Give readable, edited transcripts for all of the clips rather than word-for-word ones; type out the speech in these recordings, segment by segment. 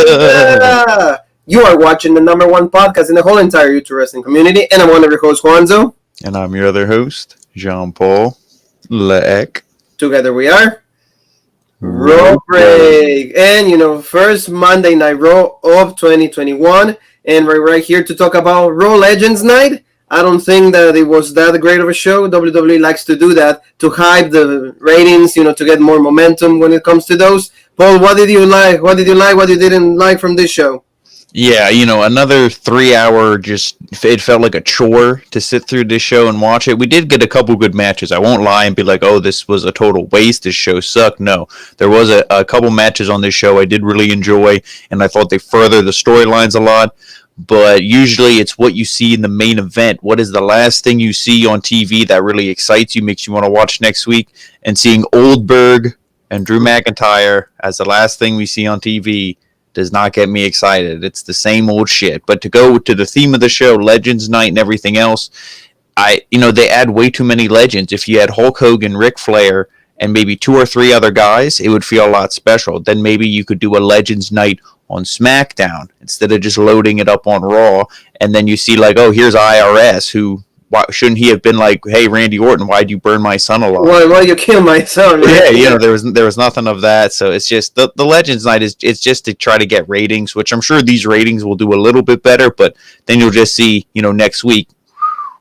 Vuelta! You are watching the number one podcast in the whole entire YouTube wrestling community, and I'm one of your hosts, Juanzo. And I'm your other host, Jean-Paul Leek. Together we are Raw Break. And, first Monday Night Raw of 2021. And we're right here to talk about Raw Legends Night. I don't think that it was that great of a show. WWE likes to do that to hype the ratings, to get more momentum when it comes to those. Paul, what did you like? What did you like? What you didn't like from this show? Yeah, another 3 hour, it felt like a chore to sit through this show and watch it. We did get a couple good matches. I won't lie and be like, oh, this was a total waste. This show sucked. No, there was a couple matches on this show I did really enjoy, and I thought they furthered the storylines a lot. But usually it's what you see in the main event. What is the last thing you see on TV that really excites you, makes you want to watch next week? And seeing Goldberg and Drew McIntyre as the last thing we see on TV does not get me excited. It's the same old shit. But to go to the theme of the show, Legends Night and everything else, they add way too many legends. If you had Hulk Hogan, Ric Flair, and maybe 2 or 3 other guys, it would feel a lot special. Then maybe you could do a Legends Night on SmackDown instead of just loading it up on Raw. And then you see like, oh, here's IRS, who shouldn't he have been like, hey, Randy Orton, why'd you burn my son alive? Why'd you kill my son? Right? Yeah, there was nothing of that. So it's just the Legends Night it's just to try to get ratings, which I'm sure these ratings will do a little bit better. But then you'll just see, next week.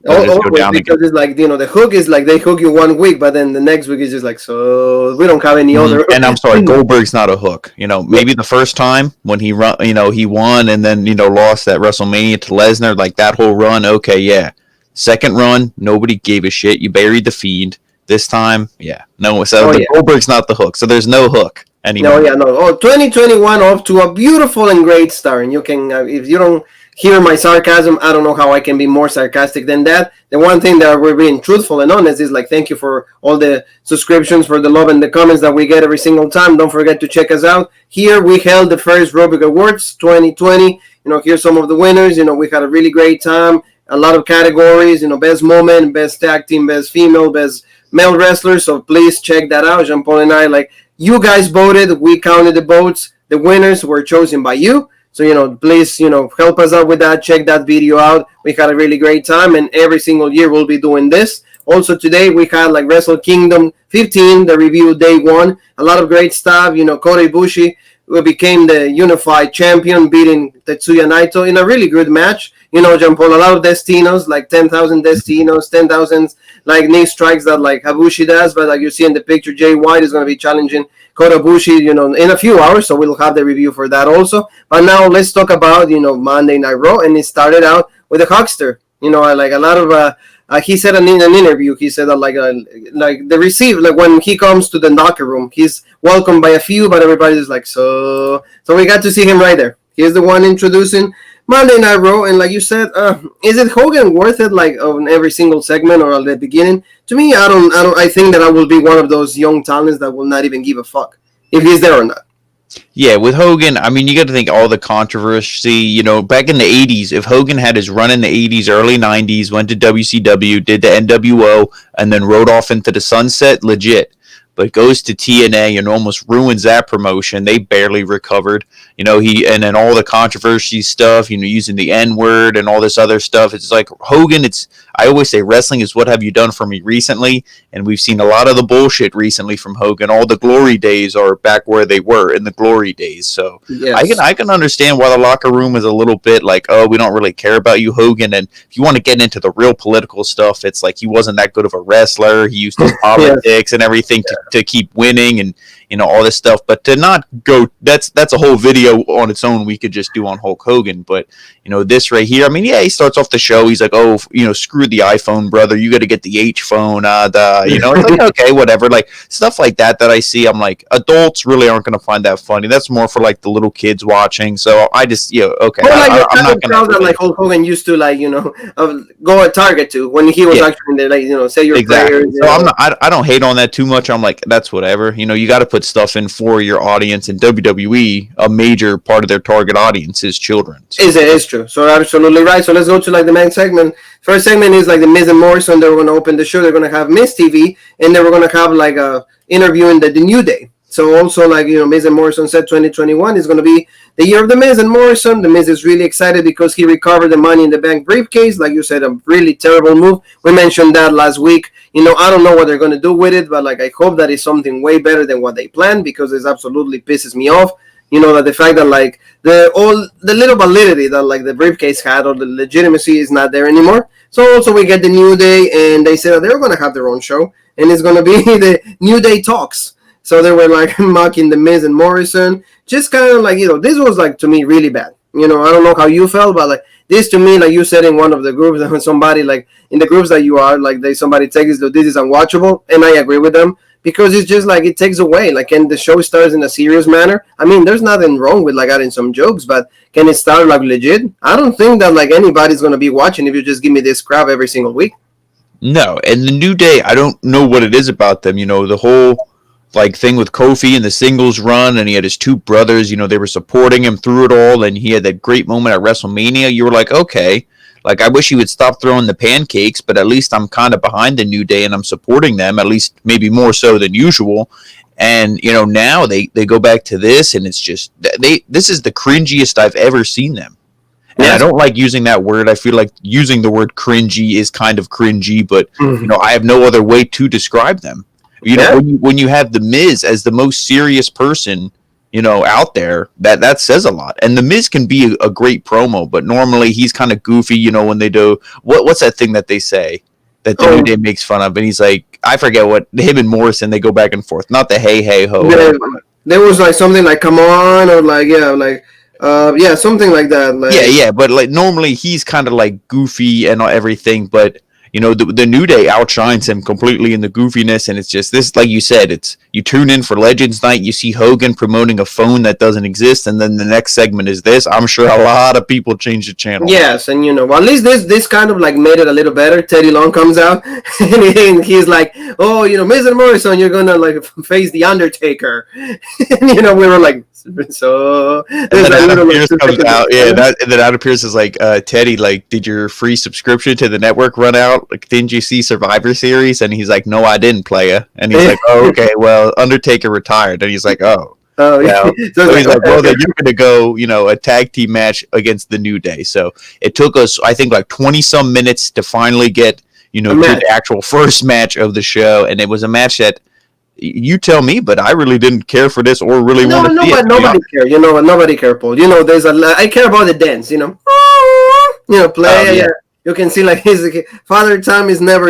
Because it's like, the hook is like they hook you 1 week, but then the next week is just like, so we don't have any other. And I'm sorry, Goldberg's not a hook. Maybe the first time when he won and then, lost at WrestleMania to Lesnar, like that whole run. Okay, yeah. Second run, nobody gave a shit. You buried the feed. This time, yeah. No, so Goldberg's not the hook. So there's no hook anymore. No. 2021 off to a beautiful and great start. And you can, if you don't hear my sarcasm, I don't know how I can be more sarcastic than that. The one thing that we're being truthful and honest is like, thank you for all the subscriptions, for the love and the comments that we get every single time. Don't forget to check us out. Here we held the first Robic Awards 2020. Here's some of the winners. We had a really great time. A lot of categories, best moment, best tag team, best female, best male wrestler. So please check that out. Jean-Paul and I, you guys voted. We counted the votes. The winners were chosen by you. So, please, help us out with that. Check that video out. We had a really great time, and every single year we'll be doing this. Also today we had Wrestle Kingdom 15, the review day 1. A lot of great stuff. Kota Ibushi became the unified champion, beating Tetsuya Naito in a really good match. Jean-Paul, a lot of Destinos, 10,000 Destinos, 10,000 knee strikes that Ibushi does. But like you see in the picture, Jay White is going to be challenging Kota Ibushi, in a few hours. So we'll have the review for that also. But now let's talk about, Monday Night Raw. And it started out with a huckster. A lot of, he said in an interview, he said that when he comes to the locker room, he's welcomed by a few, but everybody's so we got to see him right there. He's the one introducing Monday Night Raw, and like you said, is it Hogan worth it on every single segment or at the beginning? To me, I think that I will be one of those young talents that will not even give a fuck if he's there or not. Yeah, with Hogan, you got to think all the controversy, back in the 80s, if Hogan had his run in the 80s, early 90s, went to WCW, did the NWO, and then rode off into the sunset, legit. But goes to TNA and almost ruins that promotion. They barely recovered. And then all the controversy stuff, using the N-word and all this other stuff. It's like Hogan, I always say wrestling is what have you done for me recently? And we've seen a lot of the bullshit recently from Hogan. All the glory days are back where they were in the glory days. So yes. I can understand why the locker room is a little bit like, oh, we don't really care about you, Hogan. And if you want to get into the real political stuff, it's like he wasn't that good of a wrestler. He used his politics and everything to keep winning and all this stuff, but to not go, that's a whole video on its own we could just do on Hulk Hogan. But this right here, he starts off the show, he's like, oh, screw the iPhone, brother, you got to get the H phone, it's like, okay, whatever, stuff like that I see. I'm like, adults really aren't going to find that funny. That's more for the little kids watching. So I just okay, I'm not going to like Hulk Hogan used to go at Target to when he was actually there, say your prayers. So I don't hate on that too much. I'm like, that's whatever. You got to put stuff in for your audience. In WWE, a major part of their target audience is children. So. It's true. So absolutely right. So let's go to the main segment. First segment is the Miz and Morrison. They're going to open the show. They're going to have Miz TV, and then we're going to have a interview in the New Day. So also, like, Miz and Morrison said 2021 is going to be the year of the Miz and Morrison. The Miz is really excited because he recovered the Money in the Bank briefcase. Like you said, a really terrible move. We mentioned that last week. I don't know what they're going to do with it, but like I hope that is something way better than what they planned, because it absolutely pisses me off. That the fact that like the little validity that like the briefcase had, or the legitimacy, is not there anymore. So also we get the New Day, and they said that they're going to have their own show, and it's going to be the New Day Talks. So they were like mocking the Miz and Morrison, just kind of like, this was like, to me, really bad. I don't know how you felt, but like this, to me, like you said in one of the groups, when somebody like in the groups that you are, like somebody takes this is unwatchable, and I agree with them, because it's just like it takes away. Like, can the show start in a serious manner? I mean, there's nothing wrong with like adding some jokes, but can it start like legit? I don't think that like anybody's gonna be watching if you just give me this crap every single week. No, and the New Day, I don't know what it is about them. The whole like thing with Kofi and the singles run, and he had his two brothers, they were supporting him through it all, and he had that great moment at WrestleMania. You were like, okay, like I wish he would stop throwing the pancakes, but at least I'm kind of behind the New Day and I'm supporting them, at least maybe more so than usual. And now they go back to this, and it's just this is the cringiest I've ever seen them. And I don't like using that word. I feel like using the word cringy is kind of cringy, but I have no other way to describe them. When you have the Miz as the most serious person, out there, that says a lot. And the Miz can be a great promo, but normally he's kind of goofy. When they do what's that thing that they say that the New Day makes fun of, and he's like, I forget what, him and Morrison, they go back and forth. Not the hey ho. There was like something like come on, or like something like that. Like, but like normally he's kind of like goofy and everything, but the New Day outshines him completely in the goofiness, and it's just this, like you said, it's you tune in for Legends Night, you see Hogan promoting a phone that doesn't exist, and then the next segment is this. I'm sure a lot of people change the channel. Yes, and at least this kind of like made it a little better. Teddy Long comes out, and he's like, "Oh, Miz and Morrison, you're gonna like face the Undertaker," and we were like. So and then Adam Pearce comes out, and then Adam Pearce is like, Teddy, like, did your free subscription to the network run out? Like, didn't you see Survivor Series? And he's like, no, I didn't, playa. And he's like, oh, okay, well, Undertaker retired. And he's like, oh. Yeah. So he's like, well, then you're going to go, a tag team match against the New Day. So it took us, I think, like 20-some minutes to finally get, to the actual first match of the show. And it was a match that, you tell me, but I really didn't care for this or really want to see it. Nobody cares. Nobody cares, Paul. There's I care about the dance. Play. You can see like his Father Time is never.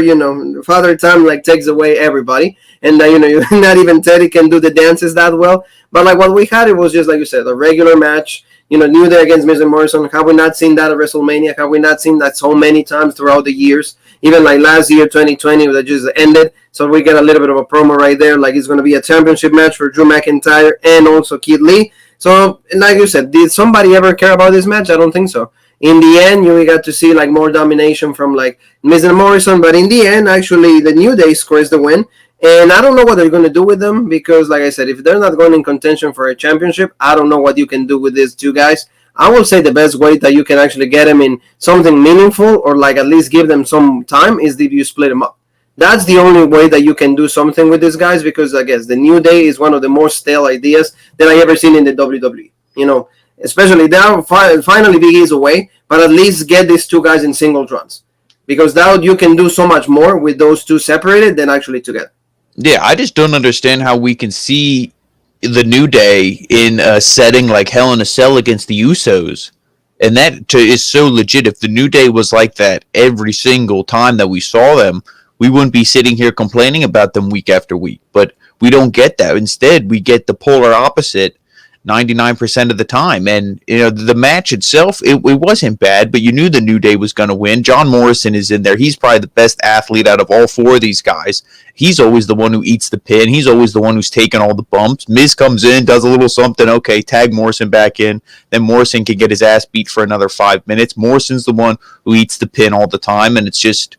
Father Time like takes away everybody, and not even Teddy can do the dances that well. But like what we had, it was just like you said, a regular match. New Day against Miz and Morrison. Have we not seen that at WrestleMania? Have we not seen that so many times throughout the years? Even like last year, 2020, that just ended. So we get a little bit of a promo right there. Like it's going to be a championship match for Drew McIntyre and also Keith Lee. So like you said, did somebody ever care about this match? I don't think so. In the end, we got to see like more domination from like Miz and Morrison. But in the end, actually, the New Day scores the win. And I don't know what they're going to do with them, because, like I said, if they're not going in contention for a championship, I don't know what you can do with these two guys. I will say the best way that you can actually get them in something meaningful, or like at least give them some time, is if you split them up. That's the only way that you can do something with these guys, because I guess the New Day is one of the more stale ideas that I ever seen in the WWE. Especially now, finally Big E's away, but at least get these two guys in singles runs, because now you can do so much more with those two separated than actually together. Yeah, I just don't understand how we can see the New Day in a setting like Hell in a Cell against the Usos. And that is so legit. If the New Day was like that every single time that we saw them, we wouldn't be sitting here complaining about them week after week. But we don't get that. Instead, we get the polar opposite 99% of the time. And, the match itself, it wasn't bad, but you knew the New Day was going to win. John Morrison is in there. He's probably the best athlete out of all four of these guys. He's always the one who eats the pin. He's always the one who's taking all the bumps. Miz comes in, does a little something. Okay, tag Morrison back in. Then Morrison can get his ass beat for another 5 minutes. Morrison's the one who eats the pin all the time, and it's just...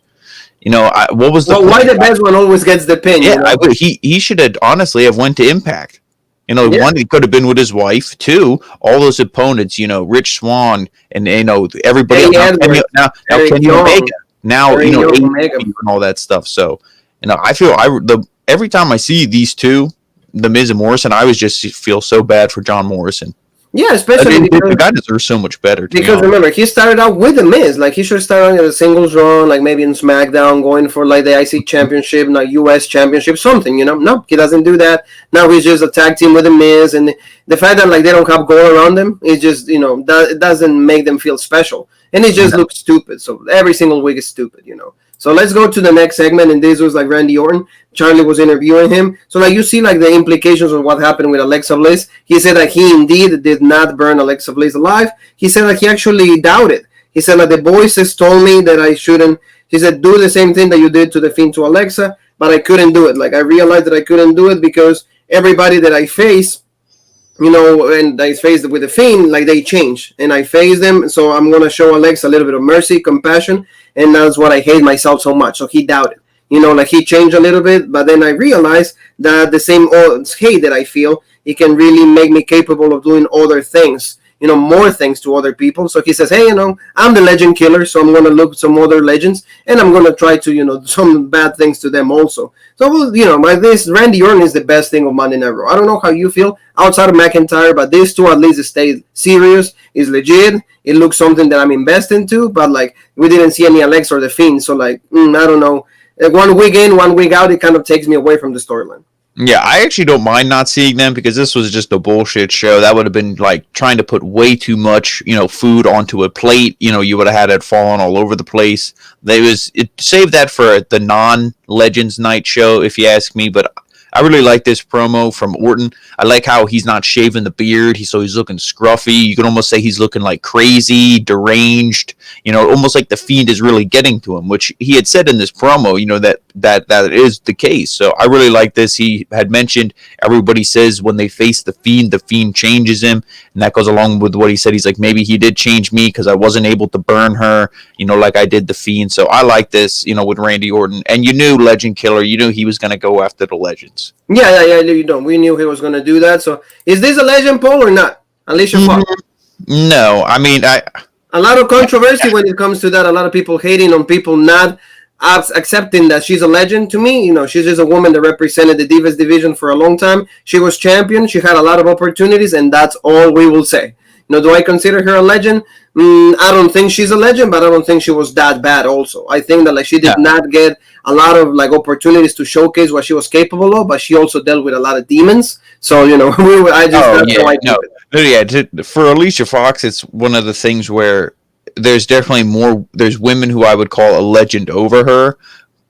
what was the... Well, why the best one always gets the pin? Yeah, he should have honestly have went to Impact. One, he could have been with his wife. Two, all those opponents, Rich Swann and, everybody. Now Kenny Omega. Now, Omega and all that stuff. So, I feel every time I see these two, the Miz and Morrison, I was just feel so bad for John Morrison. Yeah, especially because the guy deserves so much better. Because remember, he started out with the Miz. Like, he should start on a singles run, like maybe in SmackDown, going for like the IC Championship, like US Championship, something. No, he doesn't do that. Now he's just a tag team with the Miz, and the fact that like they don't have goal around them, it just it doesn't make them feel special, and it just looks stupid. So every single week is stupid. So let's go to the next segment, and this was like Randy Orton. Charlie was interviewing him. So like you see like the implications of what happened with Alexa Bliss. He said that he indeed did not burn Alexa Bliss alive. He said that he actually doubted. He said that the voices told me that I shouldn't. He said, do the same thing that you did to the Fiend to Alexa, but I couldn't do it. Like, I realized that I couldn't do it because everybody that I face, and I faced with the Fiend, like they change, and I face them. So I'm gonna show Alexa a little bit of mercy, compassion, and that's what I hate myself so much. So he doubted, like he changed a little bit, but then I realized that the same hate that I feel, it can really make me capable of doing other things, more things to other people. So he says, hey, I'm the legend killer, so I'm gonna look at some other legends, and I'm gonna try to, some bad things to them also. So, like this, Randy Orton is the best thing of Monday Night Raw. I don't know how you feel outside of McIntyre, but these two at least stay serious, is legit. It looks something that I'm invested into, but like we didn't see any Alexa or the Fiend, so like I don't know. 1 week in, 1 week out, it kind of takes me away from the storyline. Yeah, I actually don't mind not seeing them because this was just a bullshit show. That would have been like trying to put way too much, food onto a plate. You would have had it falling all over the place. Save that for the non-Legends Night show, if you ask me. But I really like this promo from Orton. I like how he's not shaving the beard. He's looking scruffy. You can almost say he's looking like crazy, deranged. Almost like the Fiend is really getting to him, which he had said in this promo. That is the case. So I really like this. He had mentioned everybody says when they face the Fiend changes him, and that goes along with what he said. He's like, maybe he did change me because I wasn't able to burn her, like I did the Fiend. So I like this, with Randy Orton. And you knew Legend Killer. You knew he was going to go after the Legends. Yeah. We knew he was going to do that. So is this a legend poll or not? Alicia Fox? No, I mean, a lot of controversy when it comes to that. A lot of people hating on people not accepting that she's a legend. To me, she's just a woman that represented the Divas division for a long time. She was champion. She had a lot of opportunities, and that's all we will say. Do I consider her a legend? I don't think she's a legend, but I don't think she was that bad also. I think that like she did not get a lot of like opportunities to showcase what she was capable of, but she also dealt with a lot of demons. So, for Alicia Fox, it's one of the things where there's definitely there's women who I would call a legend over her.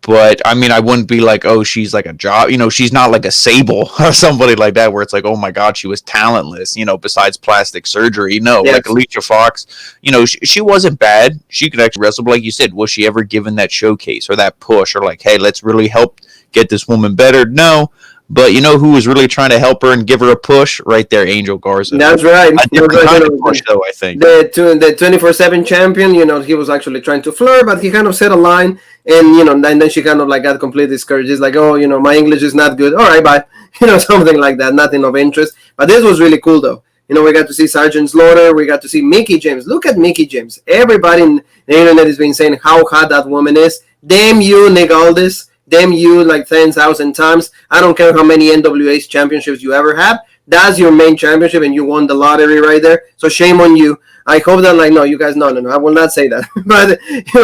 But, I mean, I wouldn't be like, oh, she's like a job. She's not like a Sable or somebody like that where it's like, oh, my God, she was talentless, besides plastic surgery. No, like Alicia Fox, she wasn't bad. She could actually wrestle. But like you said, was she ever given that showcase or that push or like, hey, let's really help get this woman better? No. But who was really trying to help her and give her a push? Right there, Angel Garza. That's right. A different kind of push, though, I think. The 24/7 champion, he was actually trying to flirt, but he kind of set a line, and, and then she kind of like got completely discouraged. It's like, oh, my English is not good. All right, bye. Something like that. Nothing of interest. But this was really cool, though. We got to see Sergeant Slaughter. We got to see Mickie James. Look at Mickie James. Everybody in the internet has been saying how hot that woman is. Damn you, Nick Aldis. Damn you, like 10,000 times. I don't care how many NWA championships you ever have. That's your main championship, and you won the lottery right there. So shame on you. I hope that, like, no, you guys, no. I will not say that. But,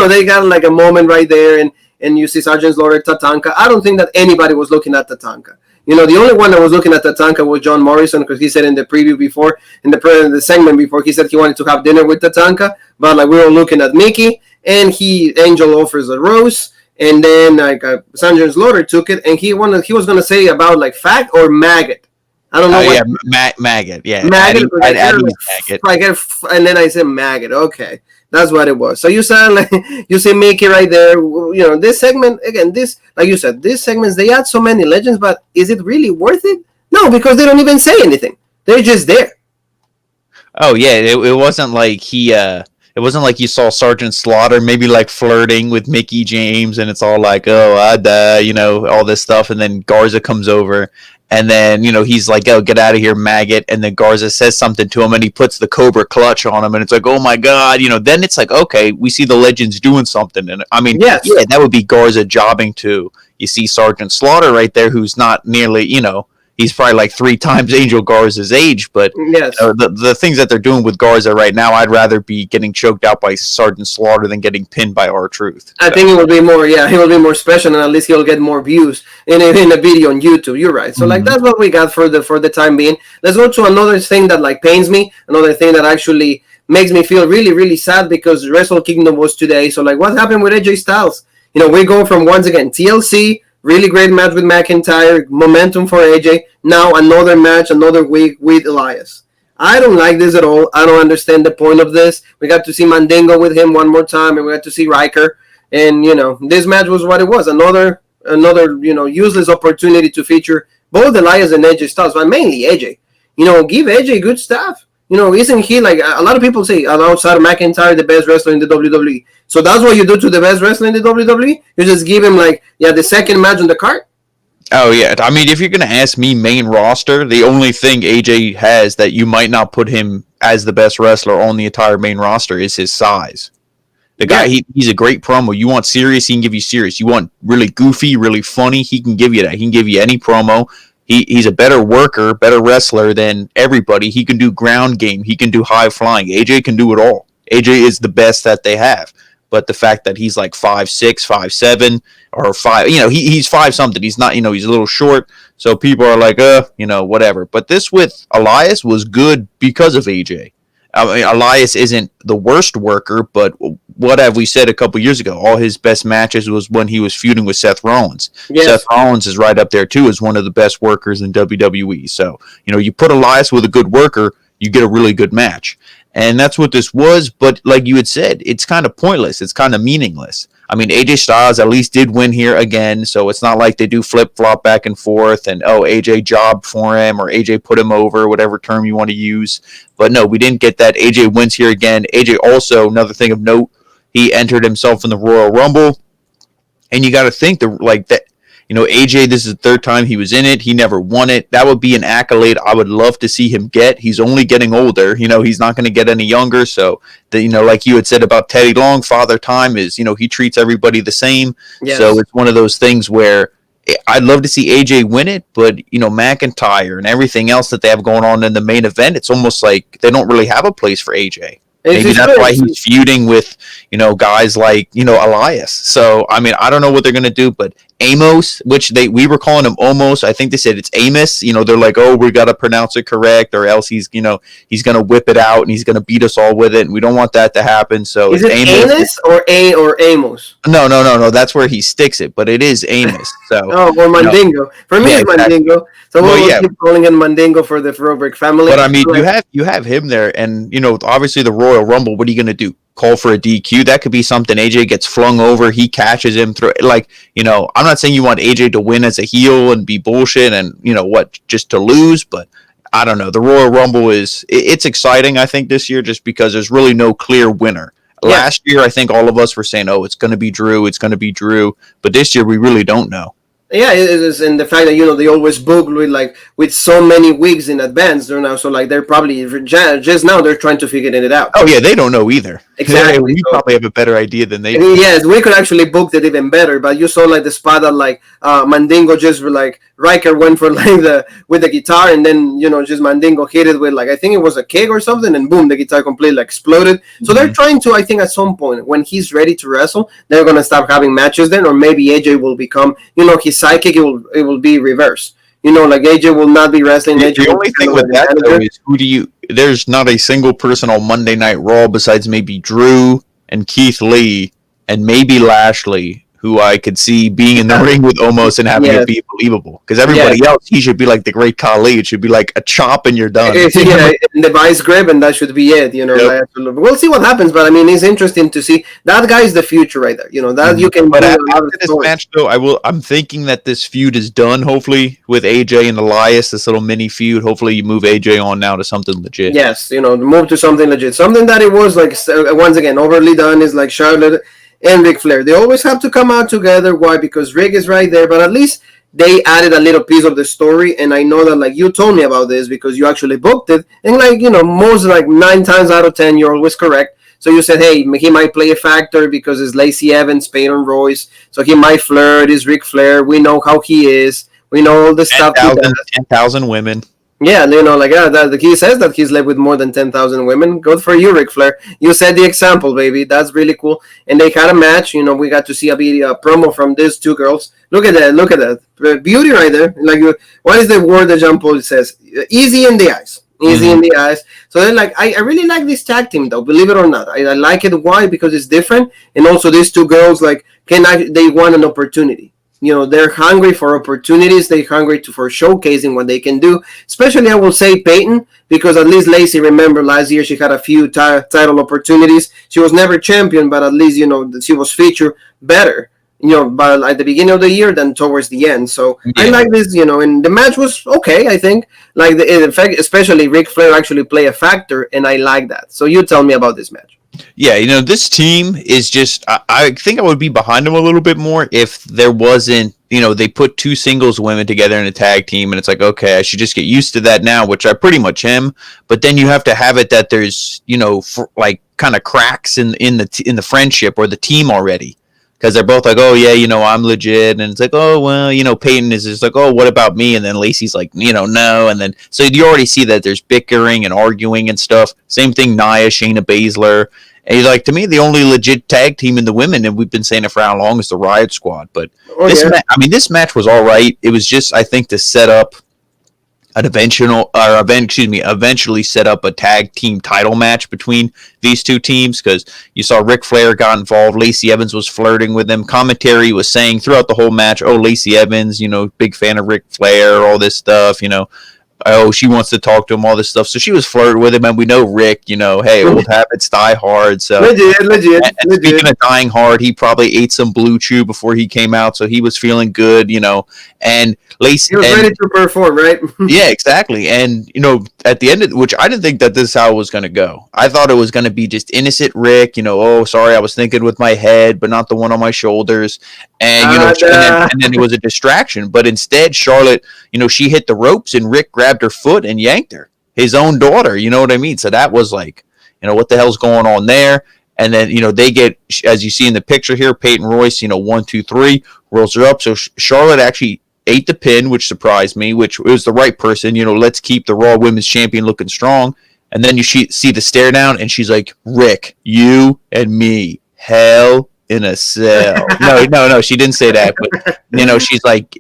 they got, like, a moment right there, and you see Sergeant Slaughter, Tatanka. I don't think that anybody was looking at Tatanka. The only one that was looking at Tatanka was John Morrison, because he said in the preview before, in the segment before, he said he wanted to have dinner with Tatanka. But, like, we were looking at Mickie, and Angel offers a rose. And then like Sergeant Slaughter took it, and he was gonna say about like fag or maggot. I don't know. Maggot. Yeah, maggot. Maggot. And then I said maggot. Okay, that's what it was. So you said like you see Mickie right there. This segment again. This like you said, these segments they add so many legends, but is it really worth it? No, because they don't even say anything. They're just there. Oh yeah, it wasn't like he. It wasn't like you saw Sergeant Slaughter maybe like flirting with Mickie James, and it's all like, oh, all this stuff, and then Garza comes over, and then he's like, oh, get out of here, maggot, and then Garza says something to him, and he puts the Cobra Clutch on him, and it's like, oh my God, then it's like, okay, we see the legends doing something, and I mean, yes. Yeah, that would be Garza jobbing too. You see Sergeant Slaughter right there, who's not nearly, he's probably like 3 times Angel Garza's age. But Yes. the things that they're doing with Garza right now, I'd rather be getting choked out by Sergeant Slaughter than getting pinned by R-Truth. I think it will be more, he will be more special, and at least he'll get more views in a video on YouTube. You're right. So like that's what we got for the time being. Let's go to another thing that like pains me, another thing that actually makes me feel really, really sad, because Wrestle Kingdom was today. So like what happened with AJ Styles? We go from, once again, TLC, really great match with McIntyre, momentum for AJ. Now another match, another week with Elias. I don't like this at all. I don't understand the point of this. We got to see Mandingo with him one more time, and we got to see Riker. And, this match was what it was. Another useless opportunity to feature both Elias and AJ Styles, but mainly AJ. Give AJ good stuff. Isn't he, like, a lot of people say, outside of McIntyre, the best wrestler in the WWE? So that's what you do to the best wrestler in the WWE? You just give him, like, the second match on the card? Oh, yeah. I mean, if you're going to ask me main roster, the only thing AJ has that you might not put him as the best wrestler on the entire main roster is his size. The guy, he's a great promo. You want serious, he can give you serious. You want really goofy, really funny, he can give you that. He can give you any promo. He's a better worker, better wrestler than everybody. He can do ground game. He can do high flying. AJ can do it all. AJ is the best that they have. But the fact that he's like 5'6", 5'7", or 5, he's 5 something. He's not, he's a little short. So people are like, whatever. But this with Elias was good because of AJ. I mean, Elias isn't the worst worker, but what have we said a couple years ago? All his best matches was when he was feuding with Seth Rollins. Yes. Seth Rollins is right up there, too, as one of the best workers in WWE. So, you put Elias with a good worker, you get a really good match. And that's what this was, but like you had said, it's kind of pointless. It's kind of meaningless. I mean, AJ Styles at least did win here again, so it's not like they do flip-flop back and forth and, AJ jobbed for him or AJ put him over, whatever term you want to use. But no, we didn't get that. AJ wins here again. AJ also, another thing of note, he entered himself in the Royal Rumble, and you got to think that. AJ, this is the 3rd time he was in it. He never won it. That would be an accolade I would love to see him get. He's only getting older. He's not going to get any younger. So, like you had said about Teddy Long, Father Time is, he treats everybody the same. Yes. So it's one of those things where I'd love to see AJ win it, but, McIntyre and everything else that they have going on in the main event, it's almost like they don't really have a place for AJ. Maybe that's why he's feuding with, guys like, Elias. So, I mean, I don't know what they're going to do, but Amos, which we were calling him Omos. I think they said it's Amos. They're like, we got to pronounce it correct, or else he's going to whip it out and he's going to beat us all with it. And we don't want that to happen. So is it Amos or Amos? No. That's where he sticks it, but it is Amos. So or Mandingo. For me, it's Mandingo. So we'll keep calling him Mandingo for the Robert family. But I mean, you have him there, and obviously the Royal Rumble. What are you going to do? Call for a DQ? That could be something. AJ gets flung over, he catches him through. Like, I'm not saying you want AJ to win as a heel and be bullshit and just to lose, but I don't know. The Royal Rumble it's exciting, I think, this year, just because there's really no clear winner. Yeah. Last year, I think all of us were saying, it's going to be Drew, but this year we really don't know. Yeah, it is, and the fact that they always book with so many weeks in advance now, so like they're probably just now they're trying to figure it out. Oh yeah, they don't know either. Exactly, we probably have a better idea than they do. Yes, we could actually book it even better. But you saw like the spot that Mandingo just Riker went for with the guitar, and then just Mandingo hit it with I think it was a kick or something, and boom, the guitar completely exploded. So they're trying to, I think, at some point when he's ready to wrestle, they're gonna stop having matches then, or maybe AJ will become his sidekick. It will be reversed. AJ will not be wrestling. The only thing with that though is there's not a single person on Monday Night Raw besides maybe Drew and Keith Lee and maybe Lashley, who I could see being in the ring with Omos and having it be believable. Because everybody else, he should be like the Great Khali. It should be like a chop and you're done. And the vice grip, and that should be it. Yep. We'll see what happens, but I mean, it's interesting to see. That guy is the future right there. That you can. But after this match, though, I'm thinking that this feud is done. Hopefully, with AJ and Elias, this little mini feud. Hopefully, you move AJ on now to something legit. Yes, move to something legit. Something that it was once again overly done is like Charlotte and Ric Flair. They always have to come out together. Why? Because Rick is right there, but at least they added a little piece of the story. And I know that you told me about this because you actually booked it, and most 9 times out of 10 you're always correct. So you said, hey, he might play a factor because it's Lacey Evans, Peyton Royce, so he might flirt. It's Ric Flair. We know how he is. We know all the stuff he does. 10,000 women. Yeah, like he says that he's lived with more than 10,000 women. Good for you, Ric Flair. You set the example, baby. That's really cool. And they had a match. We got to see a promo from these two girls. Look at that. Look at that. Beauty right there. Like, what is the word that Jean Paul says? Easy in the eyes. Easy in the eyes. So they're like, I really like this tag team, though. Believe it or not, I like it. Why? Because it's different. And also, these two girls, like, they want an opportunity. They're hungry for opportunities. They're hungry for showcasing what they can do. Especially, I will say Peyton, because at least Lacey, remember last year she had a few title opportunities. She was never champion, but at least she was featured better. But at the beginning of the year than towards the end. So I like this. And the match was okay. I think, like in fact, especially Ric Flair actually play a factor, and I like that. So you tell me about this match. Yeah, this team is just, I think I would be behind them a little bit more if there wasn't, they put two singles women together in a tag team, and it's like, okay, I should just get used to that now, which I pretty much am. But then you have to have it that there's, like kind of cracks in the friendship or the team already. Because they're both like, oh, yeah, I'm legit. And it's like, oh, well, Peyton is just like, oh, what about me? And then Lacey's like, no. And then, so you already see that there's bickering and arguing and stuff. Same thing, Nia, Shayna Baszler. And he's like, to me, the only legit tag team in the women, and we've been saying it for how long, is the Riot Squad. But this match was all right. It was just, I think, to set up eventually set up a tag team title match between these two teams, because you saw Ric Flair got involved. Lacey Evans was flirting with him. Commentary was saying throughout the whole match, oh, Lacey Evans, big fan of Ric Flair, all this stuff, oh, she wants to talk to him, all this stuff. So she was flirting with him, and we know Rick, hey, old habits die hard. So legit. Speaking of dying hard, he probably ate some Blue Chew before he came out, so he was feeling good, and Lacey, he was ready to perform, right? Yeah, exactly. And at the end of which, I didn't think that this is how it was going to go. I thought it was going to be just innocent Rick, oh, sorry, I was thinking with my head, but not the one on my shoulders. And and then it was a distraction. But instead, Charlotte, she hit the ropes, and Rick grabbed her foot and yanked her, his own daughter. You know what I mean? So that was like, what the hell's going on there? And then, they get, as you see in the picture here, Peyton Royce, 1, 2, 3, rolls her up. So Charlotte actually ate the pin, which surprised me, which was the right person. Let's keep the Raw Women's Champion looking strong. And then you see the stare down, and she's like, Rick, you and me, hell in a cell. No, she didn't say that, but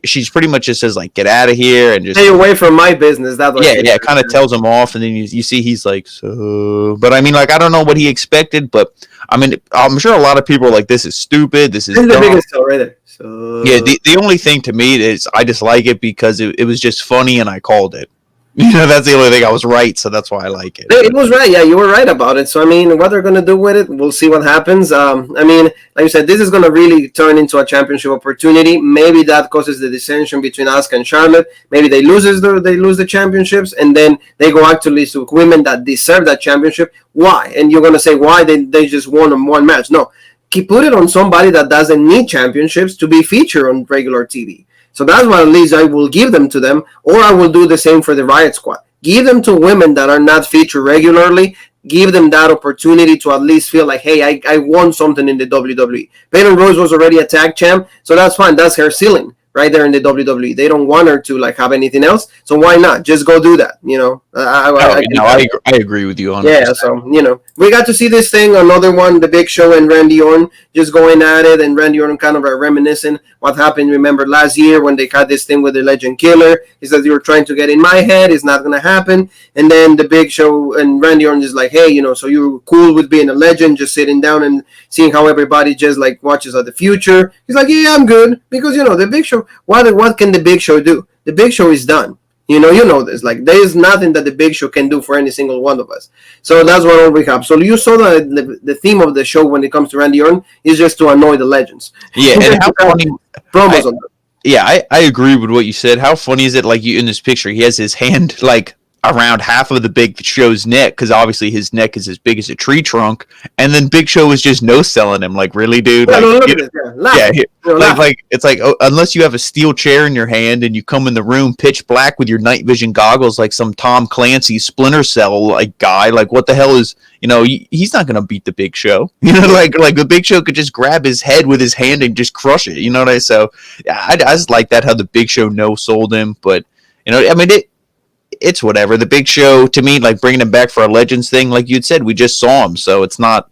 she's pretty much just says like, get out of here and just stay away from my business. That was kind of tells him off, and then you see he's like, so. But I mean, like, I don't know what he expected, but I mean, I'm sure a lot of people are like, this is stupid. This is the biggest show right there. So yeah, the only thing to me is I just like it because it was just funny, and I called it. That's the only thing. I was right, so that's why I like it. It was right. Yeah, you were right about it. So, I mean, what they're going to do with it, we'll see what happens. I mean, like you said, this is going to really turn into a championship opportunity. Maybe that causes the dissension between Asuka and Charlotte. Maybe they lose the championships, and then they go actually to women that deserve that championship. Why? And you're going to say, why they just won one match? No. Put it on somebody that doesn't need championships to be featured on regular TV. So that's why at least I will give them to them, or I will do the same for the Riot Squad. Give them to women that are not featured regularly. Give them that opportunity to at least feel like, hey, I won something in the WWE. Peyton Royce was already a tag champ, so that's fine. That's her ceiling right there in the WWE. They don't want her to like have anything else, so why not? Just go do that, I agree with you 100%. Yeah, so, we got to see this thing, another one, the Big Show and Randy Orton just going at it, and Randy Orton kind of reminiscing what happened, remember, last year when they had this thing with the Legend Killer. He says, you were trying to get in my head, it's not going to happen. And then the Big Show and Randy Orton is like, hey, so you're cool with being a legend, just sitting down and seeing how everybody just like watches at the future. He's like, yeah, I'm good, because, the Big Show, what can the Big Show do? The Big Show is done. You know this. Like, there is nothing that the Big Show can do for any single one of us. So that's what all we have. So you saw the theme of the show when it comes to Randy Orton is just to annoy the legends. Yeah, and how funny promos on them. Yeah, I agree with what you said. How funny is it? Like, you in this picture, he has his hand like around half of the Big Show's neck, because obviously his neck is as big as a tree trunk, and then Big Show was just no selling him. Like, really, dude? Yeah, Like, look you at know, this. Yeah, laugh. like it's like, oh, unless you have a steel chair in your hand and you come in the room pitch black with your night vision goggles, like some Tom Clancy Splinter Cell like guy. Like, what the hell is, he's not gonna beat the Big Show. Like the Big Show could just grab his head with his hand and just crush it. You know what I? So I just like that how the Big Show no sold him, but I mean it's whatever. The Big Show, to me, like bringing him back for a Legends thing, like you'd said, we just saw him, so it's not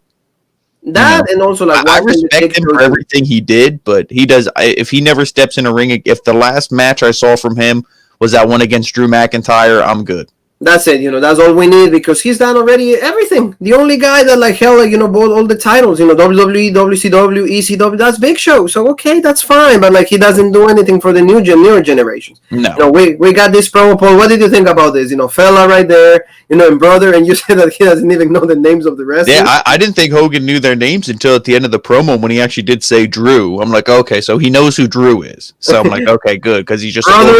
that. And also, like, I respect him for everything he did, but he does. If he never steps in a ring, if the last match I saw from him was that one against Drew McIntyre, I'm good. That's it, that's all we need, because he's done already everything. The only guy that like held, like, both all the titles, WWE, WCW, ECW, that's Big Show. So okay, that's fine, but like he doesn't do anything for the newer generations. No, we got this promo, Paul. What did you think about this? Fella right there, and brother, and you said that he doesn't even know the names of the wrestlers. Yeah, I didn't think Hogan knew their names until at the end of the promo when he actually did say Drew. I'm like, okay, so he knows who Drew is. So I'm like, okay, good, because he's just brother,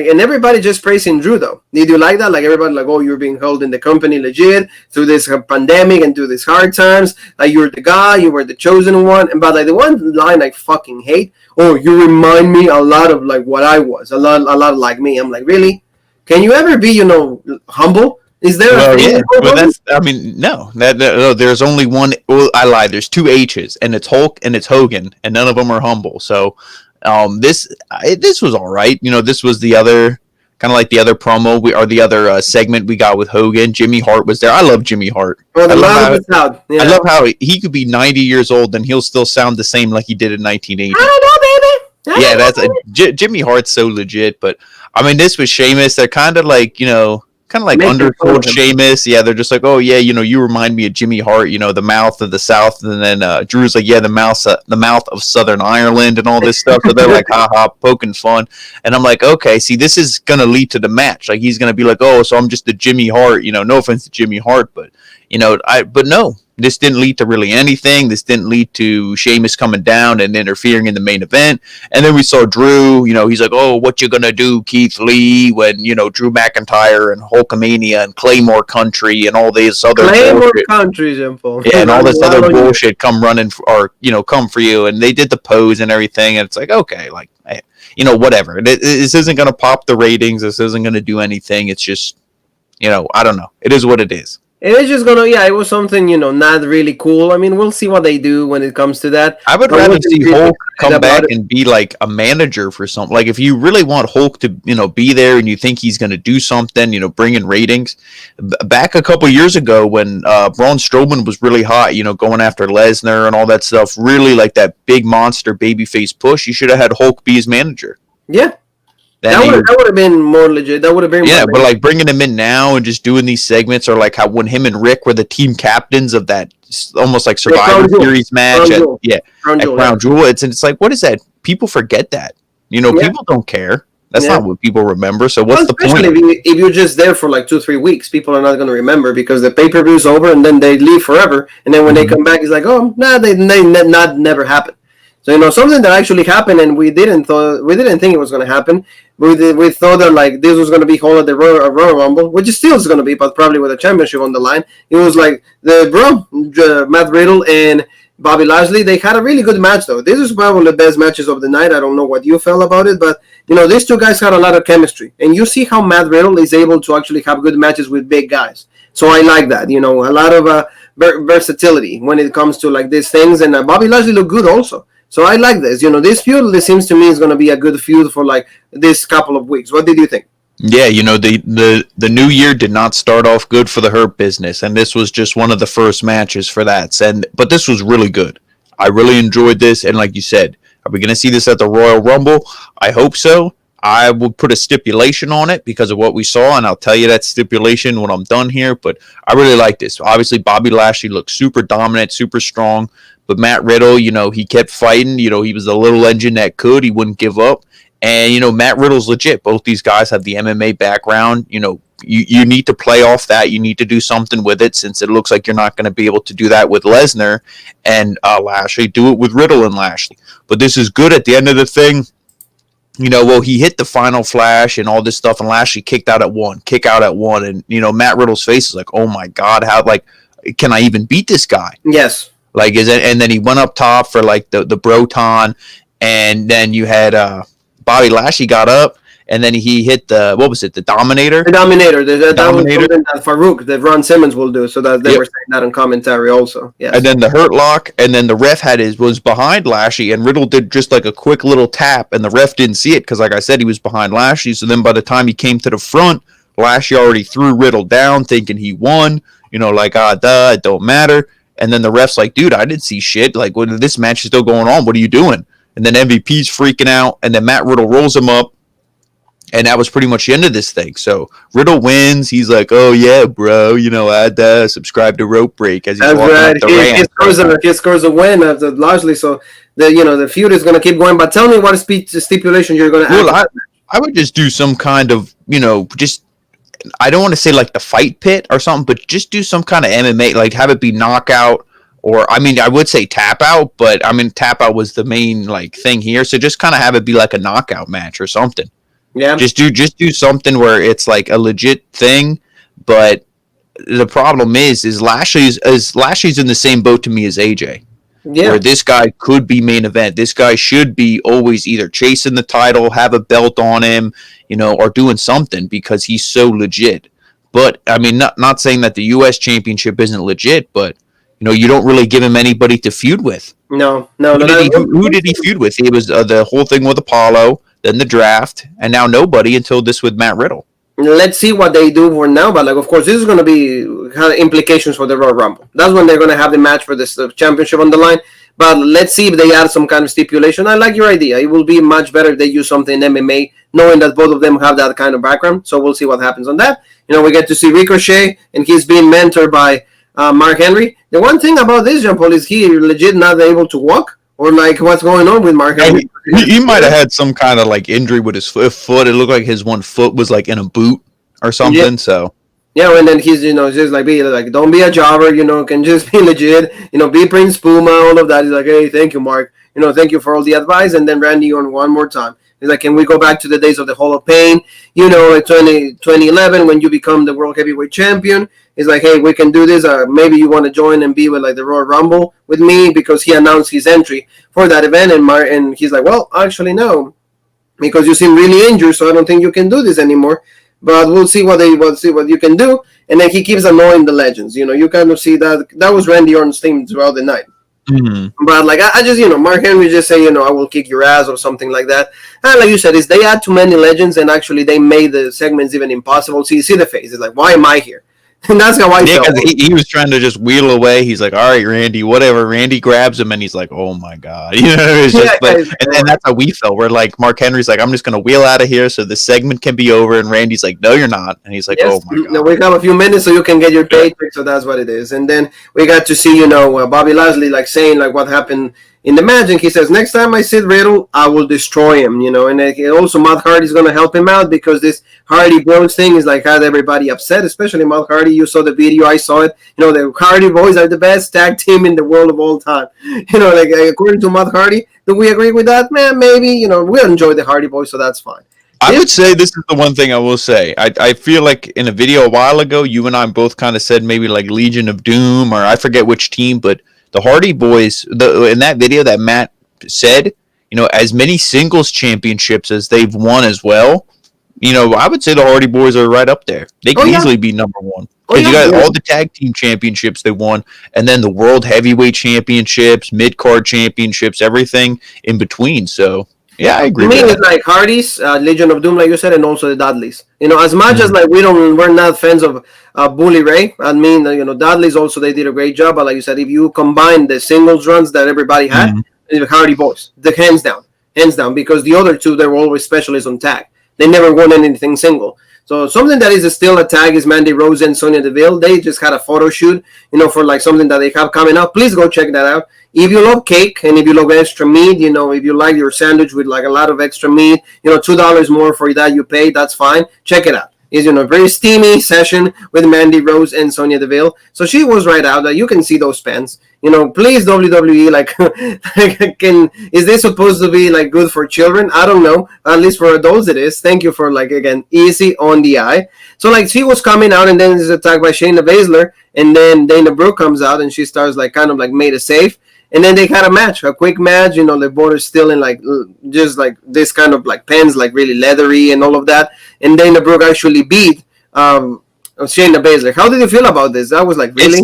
and everybody just praising Drew though. Did you like that? Like everybody like, oh, you're being held in the company legit through this pandemic and through these hard times. Like you're the guy, you were the chosen one. And but like the one line I fucking hate, oh, you remind me a lot of like what I was, a lot like me. I'm like, really? Can you ever be, humble? Is there a thing? Well, that's, I mean, no. There's only one. Well, I lied. There's two H's, and it's Hulk and it's Hogan, and none of them are humble. So, this was all right. This was the other kind of like the other promo the other segment we got with Hogan. Jimmy Hart was there. I love Jimmy Hart. Oh, I love how he could be 90 years old and he'll still sound the same like he did in 1980. I don't know, baby. That's Jimmy Hart's so legit. But I mean, this was Sheamus. They're kind of like undersold Sheamus. Yeah, they're just like, oh yeah, you remind me of Jimmy Hart. The mouth of the South, and then Drew's like, yeah, the mouth of Southern Ireland, and all this stuff. So they're like, haha, poking fun. And I'm like, okay, see, this is gonna lead to the match. Like he's gonna be like, oh, so I'm just the Jimmy Hart. No offense to Jimmy Hart, but but no. This didn't lead to really anything. This didn't lead to Sheamus coming down and interfering in the main event. And then we saw Drew, he's like, oh, what you gonna do, Keith Lee, when, Drew McIntyre and Hulkamania and Claymore Country and all these other bullshit. Country, Jimbo. Yeah, and all this other bullshit come running come for you. And they did the pose and everything. And it's like, okay, like, whatever. This isn't going to pop the ratings. This isn't going to do anything. It's just, I don't know. It is what it is. It is just it was something, not really cool. I mean, we'll see what they do when it comes to that. I would rather see Hulk come back and be like a manager for something. Like if you really want Hulk to, be there and you think he's going to do something, bring in ratings. Back a couple years ago when Braun Strowman was really hot, going after Lesnar and all that stuff, really like that big monster babyface push, you should have had Hulk be his manager. Yeah. That would have been more legit. That would have been but like bringing him in now and just doing these segments, or like how when him and Rick were the team captains of that almost like Survivor Series match at Crown Jewel. It's like, what is that? People forget that. People don't care. That's not what people remember. So what's the point? If you're just there for like 2-3 weeks, people are not going to remember because the pay-per-view is over and then they leave forever. And then when they come back, it's like, oh, they never happened. So something that actually happened, and we didn't think it was going to happen. We thought that like this was going to be called at the Royal Rumble, which is still going to be, but probably with a championship on the line. It was like Matt Riddle and Bobby Lashley. They had a really good match though. This is probably the best matches of the night. I don't know what you felt about it, but these two guys had a lot of chemistry, and you see how Matt Riddle is able to actually have good matches with big guys. So I like that. A lot of versatility when it comes to like these things, and Bobby Lashley looked good also. So I like this. This feud, this seems to me is going to be a good feud for like this couple of weeks. What did you think? Yeah, the new year did not start off good for the Hurt Business, and this was just one of the first matches for that. But this was really good. I really enjoyed this, and like you said, are we going to see this at the Royal Rumble? I hope so. I will put a stipulation on it because of what we saw, and I'll tell you that stipulation when I'm done here. But I really like this. Obviously, Bobby Lashley looked super dominant, super strong. But Matt Riddle, he kept fighting. He was the little engine that could. He wouldn't give up. And, Matt Riddle's legit. Both these guys have the MMA background. You need to play off that. You need to do something with it since it looks like you're not going to be able to do that with Lesnar and Lashley. Do it with Riddle and Lashley. But this is good at the end of the thing. well, he hit the final flash and all this stuff, and Lashley kick out at one, and Matt Riddle's face is like, oh my god, how can I even beat this guy? Yes. Like, and then he went up top for like the Broton, and then you had Bobby Lashley got up, and then he hit the Dominator. The Dominator. That was something that Farouk, that Ron Simmons will do. So that they were saying that on commentary also. Yes. And then the Hurt Lock, and then the ref was behind Lashley, and Riddle did just like a quick little tap, and the ref didn't see it because, like I said, he was behind Lashley. So then by the time he came to the front, Lashley already threw Riddle down, thinking he won. It don't matter. And then the ref's like, dude, I didn't see shit. Like, when this match is still going on, what are you doing? And then MVP's freaking out, and then Matt Riddle rolls him up. And that was pretty much the end of this thing. So Riddle wins. He's like, "Oh yeah, bro. I'd subscribe to Rope Break." As he's walking up the ramp. He scores a win after Lashley. So the feud is going to keep going. But tell me what stipulation you're going to add. Well, I would just do some kind of just. I don't want to say like the fight pit or something, but just do some kind of MMA. Like have it be knockout, or I would say tap out, but tap out was the main like thing here. So just kind of have it be like a knockout match or something. Yeah. Just do something where it's like a legit thing, but the problem is Lashley's in the same boat to me as AJ. Yeah. Where this guy could be main event. This guy should be always either chasing the title, have a belt on him, or doing something because he's so legit. But not saying that the US championship isn't legit, but you don't really give him anybody to feud with. No. Who did he feud with? It was the whole thing with Apollo, then the draft, and now nobody until this with Matt Riddle. Let's see what they do for now, but of course, this is going to be implications for the Royal Rumble. That's when they're going to have the match for this championship on the line. But let's see if they add some kind of stipulation. I like your idea. It will be much better if they use something in MMA, knowing that both of them have that kind of background. So we'll see what happens on that. We get to see Ricochet, and he's being mentored by Mark Henry. The one thing about this, Jean Paul, is he legit not able to walk? Or like what's going on with Mark Henry? He might have had some kind of like injury with his foot. It looked like his one foot was like in a boot or something. Yeah. So and then he's just like don't be a jobber. Can just be legit. Be Prince Puma. All of that. He's like, hey, thank you, Mark. Thank you for all the advice. And then Randy on one more time. He's like, can we go back to the days of the Hall of Pain? Like 2011 when you become the World Heavyweight Champion. He's like, hey, we can do this. Maybe you want to join and be with like the Royal Rumble with me, because he announced his entry for that event. And he's like, well, actually, no, because you seem really injured, so I don't think you can do this anymore. But we'll see what you can do. And then he keeps annoying the legends. You kind of see that was Randy Orton's theme throughout the night. Mm-hmm. But like I just Mark Henry just say I will kick your ass or something like that. And like you said, is they add too many legends, and actually they made the segments even impossible. So you see the face. It's like, why am I here? And that's how I felt. He was trying to just wheel away. He's like, all right, Randy, whatever. Randy grabs him, and he's like, oh, my God. It's just, and that's how we felt. We're like, Mark Henry's like, I'm just going to wheel out of here so the segment can be over. And Randy's like, no, you're not. And he's like, oh, my God. No, we have a few minutes so you can get your paycheck, so that's what it is. And then we got to see, Bobby Lashley like saying like what happened in the match, and he says, next time I see Riddle, I will destroy him, and also Matt Hardy's going to help him out, because this Hardy Bros thing is like had everybody upset, especially Matt Hardy. You saw the video, I saw it. The Hardy Boys are the best tag team in the world of all time. According to Matt Hardy, do we agree with that? Man, maybe, we enjoy the Hardy Boys, so that's fine. I would say this is the one thing I will say. I feel like in a video a while ago, you and I both kind of said maybe like Legion of Doom, or I forget which team, but the Hardy Boys, in that video that Matt said, as many singles championships as they've won as well, I would say the Hardy Boys are right up there. They can easily be number one. Because you got all the tag team championships they won, and then the World Heavyweight Championships, mid-card championships, everything in between. So, yeah, I agree. To me, it's like Hardy's, Legion of Doom, like you said, and also the Dudleys. As much as like we're not fans of Bully Ray. Dudley's also, they did a great job. But like you said, if you combine the singles runs that everybody had, the Hardy Boys, hands down, because the other two, they were always specialists on tag. They never won anything single. So something that is still a tag is Mandy Rose and Sonya Deville. They just had a photo shoot, for like something that they have coming up. Please go check that out. If you love cake and if you love extra meat, if you like your sandwich with like a lot of extra meat, $2 more for that you pay, that's fine. Check it out. is, a very steamy session with Mandy Rose and Sonya Deville. So she was right out. You can see those pens. Please WWE, is this supposed to be good for children? I don't know. At least for adults it is. Thank you for again, easy on the eye. So she was coming out, and then is attacked by Shayna Baszler, and then Dana Brooke comes out and she starts made a save. And then they had a quick match. The board is still in just this kind of pens, really leathery and all of that. And Dana Brooke actually beat Shayna Baszler. How did you feel about this? That was really.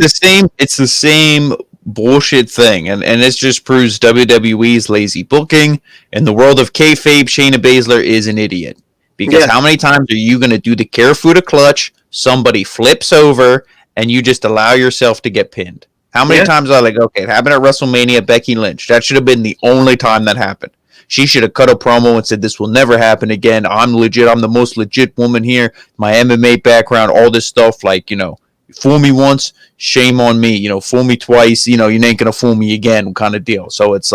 It's the same bullshit thing, and this just proves WWE's lazy booking. In the world of kayfabe, Shayna Baszler is an idiot. Because how many times are you going to do the Karafuda clutch, somebody flips over, and you just allow yourself to get pinned? How many times are okay, it happened at WrestleMania, Becky Lynch. That should have been the only time that happened. She should have cut a promo and said, this will never happen again. I'm legit. I'm the most legit woman here. My MMA background, all this stuff. Fool me once, shame on me. Fool me twice, you ain't going to fool me again kind of deal. So it's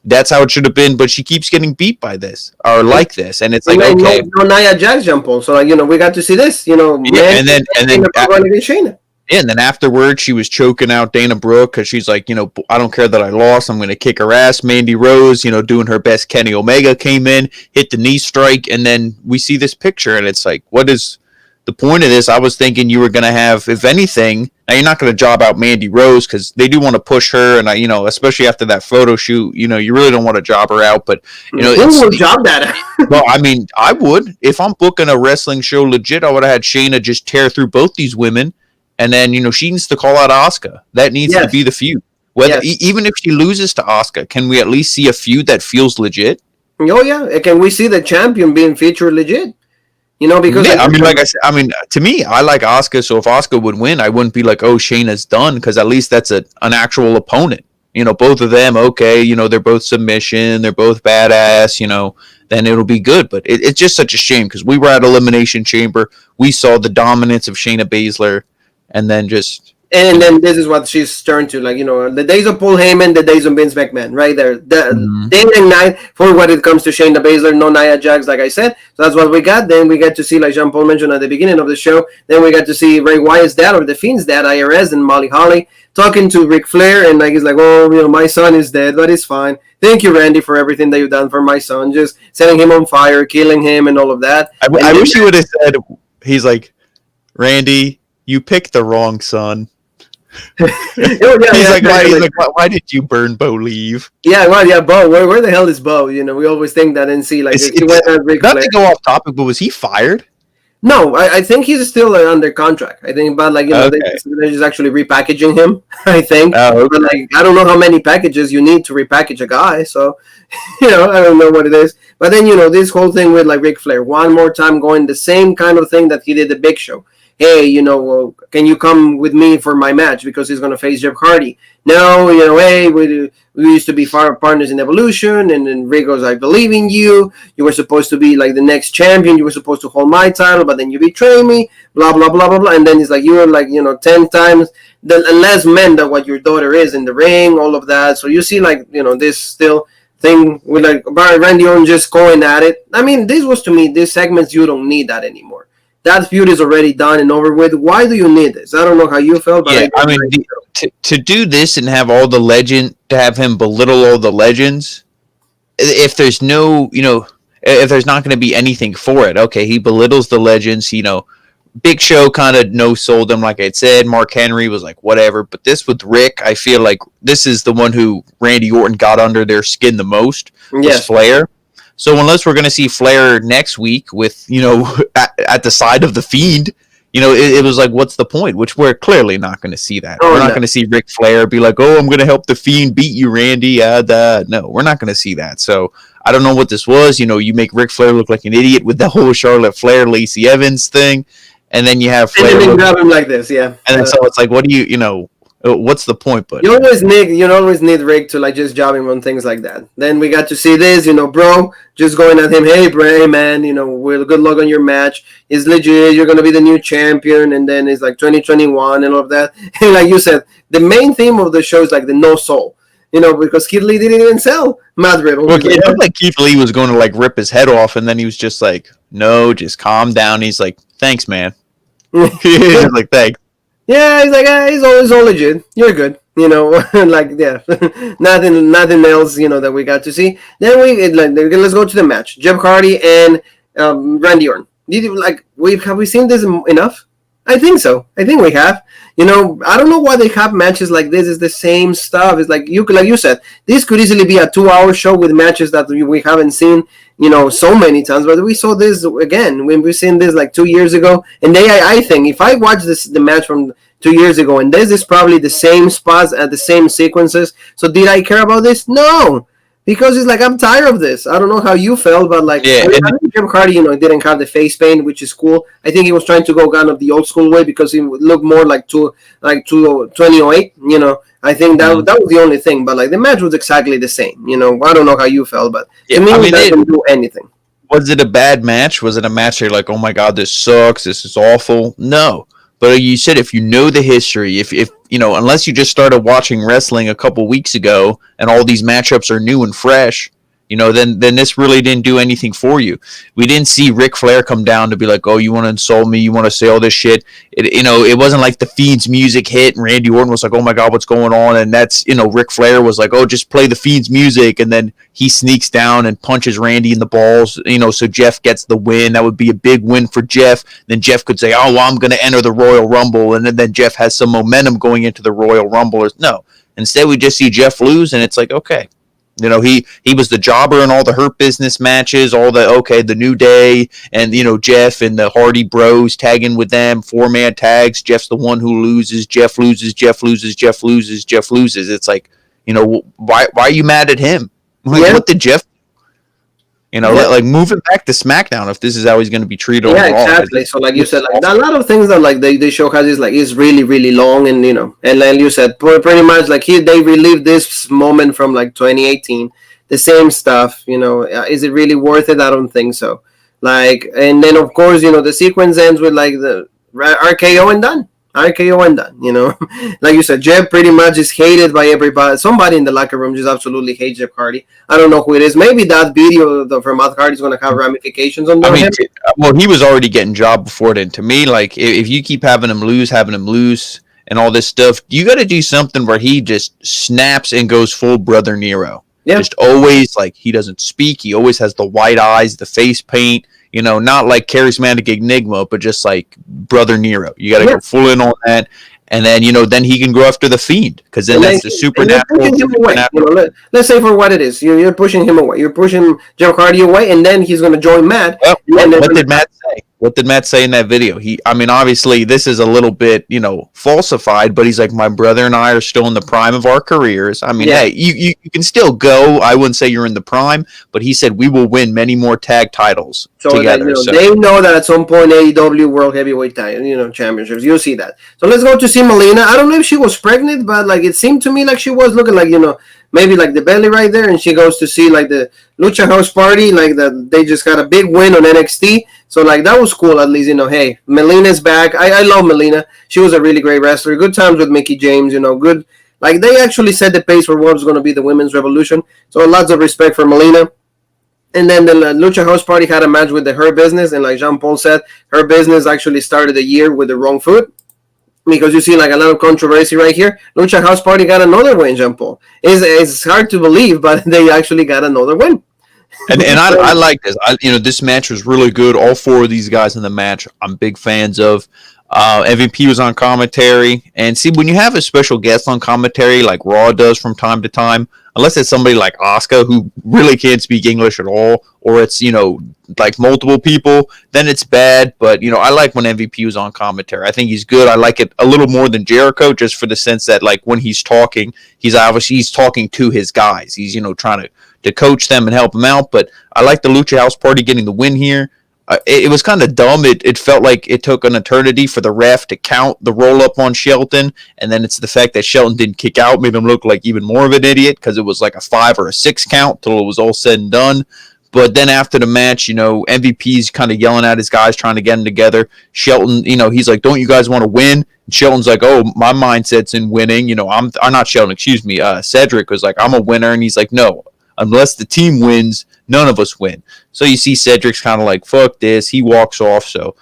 that's how it should have been, but she keeps getting beat by this or this, and it's okay. No Nia Jax jump on, so we got to see this, and then Shayna. Yeah, and then afterwards, she was choking out Dana Brooke because she's I don't care that I lost. I'm going to kick her ass. Mandy Rose, doing her best. Kenny Omega came in, hit the knee strike, and then we see this picture, and it's what is the point of this? I was thinking you were going to have, if anything, now you're not going to job out Mandy Rose because they do want to push her, and especially after that photo shoot, you really don't want to job her out, but who would job that? Well, I would. If I'm booking a wrestling show legit, I would have had Shayna just tear through both these women. And then, she needs to call out Asuka. That needs to be the feud. Even if she loses to Asuka, can we at least see a feud that feels legit? Oh, yeah. Can we see the champion being featured legit? Because... Yeah, like I said, to me, I like Asuka. So if Asuka would win, I wouldn't be Shayna's done. Because at least that's an actual opponent. Both of them, okay. They're both submission. They're both badass, then it'll be good. But it's just such a shame because we were at Elimination Chamber. We saw the dominance of Shayna Baszler. And then this is what she's turned to, the days of Paul Heyman, the days of Vince McMahon, right there. The day and night for what it comes to Shayna Baszler, no Nia Jax, like I said. So that's what we got. Then we get to see, like Jean-Paul mentioned at the beginning of the show, then we got to see Ray Wyatt's dad, or The Fiend's dad, IRS, and Molly Holly, talking to Ric Flair, and he's oh, my son is dead, but it's fine. Thank you, Randy, for everything that you've done for my son, just setting him on fire, killing him, and all of that. I wish he would have said, he's Randy, you picked the wrong son. Why did you burn Bo leave? Yeah, Bo. Where the hell is Bo? We always think that and see he went at Ric Flair. Not to go off topic, but was he fired? No, I think he's still under contract. I think, but they're just actually repackaging him. I think, but I don't know how many packages you need to repackage a guy. So, I don't know what it is. But then this whole thing with Ric Flair, one more time going the same kind of thing that he did the Big Show. Hey, can you come with me for my match because he's going to face Jeff Hardy? No, hey, we used to be partners in Evolution, and then Rick goes, I believe in you. You were supposed to be the next champion. You were supposed to hold my title, but then you betrayed me, blah, blah, blah, blah, blah. And then he's you were 10 times less men than what your daughter is in the ring, all of that. So you see this still thing with Randy Orton just going at it. This was, to me, these segments, you don't need that anymore. That feud is already done and over with. Why do you need this? I don't know how you felt, but to do this and have all the legend, to have him belittle all the legends, if there's no, if there's not going to be anything for it, okay, he belittles the legends, Big Show kind of no-sold him, like I said. Mark Henry was whatever. But this with Rick, I feel this is the one who Randy Orton got under their skin the most, was Flair. So unless we're going to see Flair next week with, at the side of the Fiend, it was what's the point? Which we're clearly not going to see that. We're not going to see Ric Flair be oh, I'm going to help the Fiend beat you, Randy. No, we're not going to see that. So I don't know what this was. You make Ric Flair look like an idiot with the whole Charlotte Flair, Lacey Evans thing. And then you have Flair. And then grab him like this, yeah. And then so it's what do you, what's the point? But you always need Rick to just job him on things like that. Then we got to see this, bro, just going at him. Hey, Bray, man, well, good luck on your match. It's legit. You're gonna be the new champion. And then it's 2021 and all of that. And like you said, the main theme of the show is the no soul. because Keith Lee didn't even sell Matt Riddle. Look, it looked like Keith Lee was going to like rip his head off, and then he was just like, "No, just calm down." He's like, "Thanks, man." He's like, "Thanks." Yeah, he's like, he's always all legit. You're good. Like, yeah, nothing else, that we got to see. Then let's go to the match. Jeff Hardy and Randy Orton. Have we seen this enough? I think so. I think we have. I don't know why they have matches like this. It's the same stuff. It's like you said, this could easily be a 2-hour show with matches that we haven't seen, so many times. But we saw this again when we seen this like 2 years ago. And I think if I watch the match from 2 years ago, and this is probably the same spots at the same sequences. So did I care about this? No. Because it's like, I'm tired of this. I don't know how you felt, but like, yeah, I think Jeff Hardy, didn't have the face paint, which is cool. I think he was trying to go kind of the old school way because he would look more like 2008. I think that was the only thing. But like, the match was exactly the same. I don't know how you felt, but to me, it doesn't do anything. Was it a bad match? Was it a match where you're like, oh my god, this sucks, this is awful? No. But you said if you know the history, if unless you just started watching wrestling a couple weeks ago and all these matchups are new and fresh, then this really didn't do anything for you. We didn't see Ric Flair come down to be like, oh, you want to insult me? You want to say all this shit? It wasn't like the Fiend's music hit and Randy Orton was like, oh my God, what's going on? And that's, Ric Flair was like, oh, just play the Fiend's music. And then he sneaks down and punches Randy in the balls, so Jeff gets the win. That would be a big win for Jeff. Then Jeff could say, oh, well, I'm going to enter the Royal Rumble. And then Jeff has some momentum going into the Royal Rumble. No, instead we just see Jeff lose and it's like, okay. He was the jobber in all the Hurt Business matches, the New Day, and, Jeff and the Hardy Bros tagging with them, 4-man tags. Jeff's the one who loses. Jeff loses. Jeff loses. Jeff loses. Jeff loses. It's like, why are you mad at him? Like, what did Jeff like moving back to SmackDown if this is how he's going to be treated overall. Exactly. So like you said, like a lot of things that like they show has is really, really long, and and like you said, pretty much like they relived this moment from like 2018, the same stuff. Is it really worth it? I don't think so. Like, and then of course the sequence ends with like the RKO and done. RKO and done. Like you said, Jeff pretty much is hated by everybody. Somebody in the locker room just absolutely hates Jeff Hardy. I don't know who it is. Maybe that video from Matt Hardy is going to have ramifications on him. Well, he was already getting job before then. To me, like if you keep having him lose, and all this stuff, you got to do something where he just snaps and goes full Brother Nero. Yeah. Just always like he doesn't speak. He always has the white eyes, the face paint. Not like Charismatic Enigma, but just like Brother Nero. You got to go full in on that. And then, then he can go after the Fiend because then that's the supernatural. Let's say for what it is. You're pushing him away. You're pushing Jeff Hardy away, and then he's going to join Matt. Well, what did Matt say? What did Matt say in that video? Obviously, this is a little bit, falsified, but he's like, my brother and I are still in the prime of our careers. Hey, you can still go. I wouldn't say you're in the prime, but he said we will win many more tag titles together. They know that at some point AEW World Heavyweight Championships, you'll see that. So let's go to see Melina. I don't know if she was pregnant, but like it seemed to me like she was looking like, maybe like the belly right there, and she goes to see like the Lucha House Party, like that they just got a big win on NXT. So like that was cool at least, hey, Melina's back. I love Melina. She was a really great wrestler. Good times with Mickie James, good. Like they actually set the pace for what was going to be the women's revolution. So lots of respect for Melina. And then the Lucha House Party had a match with the Her Business, and like Jean Paul said, Her Business actually started the year with the wrong foot. Because you see like a lot of controversy right here. Lucha House Party got another win, Jean Paul. It's hard to believe, but they actually got another win. And I like this. This match was really good. All four of these guys in the match, I'm big fans of. MVP was on commentary. And see, when you have a special guest on commentary, like Raw does from time to time, unless it's somebody like Asuka who really can't speak English at all, or it's, like multiple people, then it's bad. But, I like when MVP was on commentary. I think he's good. I like it a little more than Jericho, just for the sense that, like, when he's talking, he's talking to his guys. He's, trying to coach them and help them out. But I like the Lucha House Party getting the win here. It was kind of dumb. It felt like it took an eternity for the ref to count the roll-up on Shelton, and then it's the fact that Shelton didn't kick out made him look like even more of an idiot because it was like a 5 or a 6 count till it was all said and done. But then after the match, MVP's kind of yelling at his guys, trying to get them together. Shelton, he's like, "Don't you guys want to win?" And Shelton's like, "Oh, my mindset's in winning. I'm not Shelton, excuse me. Cedric was like, "I'm a winner," and he's like, "No, unless the team wins, none of us win." So you see Cedric's kind of like, "Fuck this." He walks off. So,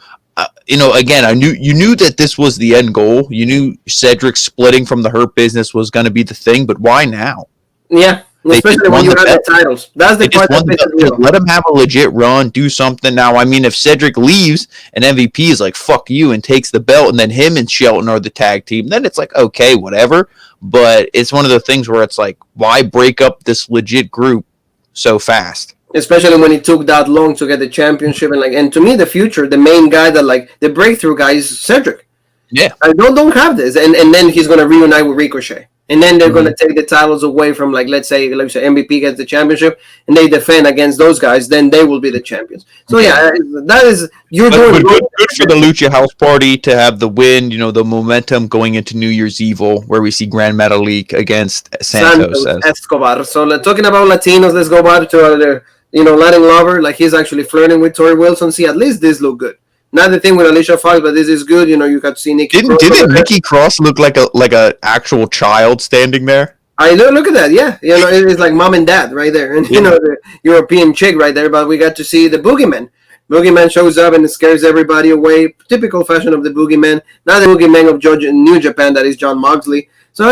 again, you knew that this was the end goal. You knew Cedric splitting from the Hurt Business was going to be the thing, but why now? Yeah. Especially when you have the titles. That's the part that makes it let him have a legit run, do something. Now, I mean, if Cedric leaves and MVP is like, "Fuck you," and takes the belt, and then him and Shelton are the tag team, then it's like, okay, whatever. But it's one of the things where it's like, why break up this legit group so fast? Especially when it took that long to get the championship. And to me, the future, the main guy that the breakthrough guy is Cedric. Yeah. I don't have this. And then he's going to reunite with Ricochet. And then they're going to take the titles away from, let's say MVP gets the championship and they defend against those guys, then they will be the champions. So, that is, you're doing good for the Lucha House Party to have the win, the momentum going into New Year's Evil, where we see Grand Metalik against Santos Escobar. So, talking about Latinos, let's go back to Latin lover. He's actually flirting with Tori Wilson. See, at least this look good. Not the thing with Alicia Fox, but this is good. You got to see Nikki Cross. Didn't Nikki Cross look like a actual child standing there? I know. Look at that. Yeah, it's like mom and dad right there, and the European chick right there. But we got to see the Boogeyman. Boogeyman shows up and scares everybody away. Typical fashion of the Boogeyman. Not the Boogeyman of New Japan, that is Jon Moxley. So,